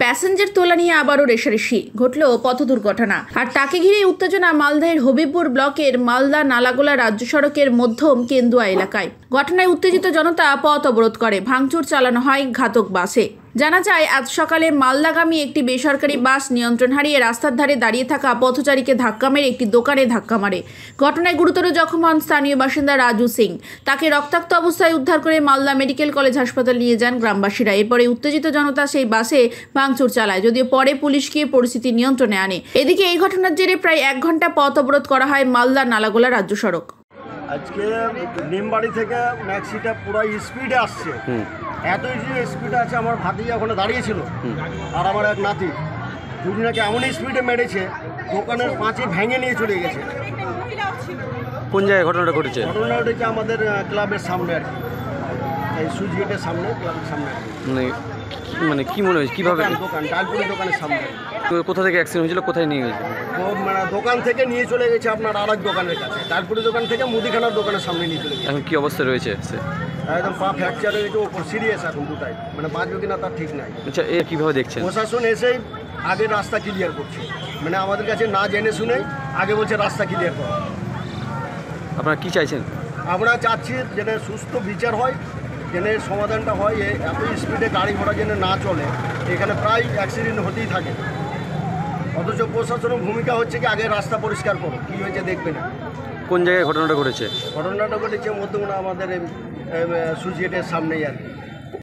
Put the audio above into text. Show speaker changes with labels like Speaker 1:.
Speaker 1: Passenger তোলা নিয়ে আবারও রেষারেষি ঘটল পথ দুর্ঘটনা। আর তাকে ঘিরে উত্তেজনা মালদহের হবিবপুর ব্লকের মালদা নালাগোলা রাজ্য সড়কের মধ্যম কেন্দুয়া এলাকায়। ঘটনায় উত্তেজিত জনতা পথ অবরোধ করে, ভাঙচুর চালানো হয় ঘাতক বাসে। জানা যায়, আজ সকালে মালদাগামী একটি বেসরকারি বাস নিয়ন্ত্রণ হারিয়ে রাস্তার ধারে দাঁড়িয়ে থাকা পথচারীকে ধাক্কা মেরে একটি দোকানে ধাক্কা মারে। ঘটনায় গুরুতর জখম হন স্থানীয় বাসিন্দা রাজু সিং। তাকে রক্তাক্ত অবস্থায় উদ্ধার করে মালদা মেডিকেল কলেজ হাসপাতাল নিয়ে যান গ্রামবাসীরা। এরপরে উত্তেজিত জনতা সেই বাসে ভাঙচুর চালায়, যদিও পরে পুলিশ গিয়ে পরিস্থিতি নিয়ন্ত্রণে আনে। এদিকে এই ঘটনার জেরে প্রায় 1 ঘন্টা পথ অবরোধ করা হয় মালদা নালাগোলা রাজ্য সড়ক।
Speaker 2: আজকে নিমবাড়ি থেকে ম্যাক্সিটা পুরো স্পিডে আসছে, এত স্পিডে আছে। আমার ভাতিজা ওখানে দাঁড়িয়েছিল আর আমার এক নাতি, দুজনাকে এমন স্পিডে মেরেছে দোকানের পাঁচে ভেঙে নিয়ে চলে গেছে।
Speaker 3: কোন জায়গায় ঘটনাটা ঘটেছে?
Speaker 2: ঘটনা ঘটেছে আমাদের ক্লাবের সামনে আর কি, এই সুইচ গেটের সামনে, ক্লাবের সামনে।
Speaker 3: মানে কি মনে হয়েছে কীভাবে?
Speaker 2: দোকান ডালপুরি দোকানের সামনে।
Speaker 3: তো কোথা থেকে অ্যাক্সিডেন্ট হয়েছিল, কোথায় নিয়ে গেছে?
Speaker 2: মানে দোকান থেকে নিয়ে চলে গেছে আপনার আর এক দোকানের কাছে, ডালপুরি দোকান থেকে মুদিখানার দোকানের সামনে নিয়ে চলে গেছে।
Speaker 3: এখন কি অবস্থায় রয়েছে সে?
Speaker 2: একদম পা ফ্র্যাকচার হয়ে গেছে, ওপর সিরিয়াস এখন দুটাই, মানে বাঁচবে কিনা তার ঠিক নাই।
Speaker 3: আচ্ছা, এ কীভাবে দেখছেন?
Speaker 2: প্রশাসন এসেই আগে রাস্তা ক্লিয়ার করছে, মানে আমাদের কাছে না জেনে শুনেই আগে বলছে রাস্তা ক্লিয়ার করা।
Speaker 3: আপনারা কি চাইছেন?
Speaker 2: আমরা চাচ্ছি যেন সুস্থ বিচার হয়, যেন সমাধানটা হয়। এত স্পিডে গাড়ি ঘোড়া যেন না চলে, এখানে প্রায় অ্যাক্সিডেন্ট হতেই থাকে। অথচ প্রশাসনের ভূমিকা হচ্ছে কি আগে রাস্তা পরিষ্কার করো, কী হয়েছে দেখবে না।
Speaker 3: কোন জায়গায় ঘটনাটা ঘটেছে?
Speaker 2: ঘটনাটা ঘটেছে মধ্যমনা আমাদের সুইচ গেটের সামনেই আর কি।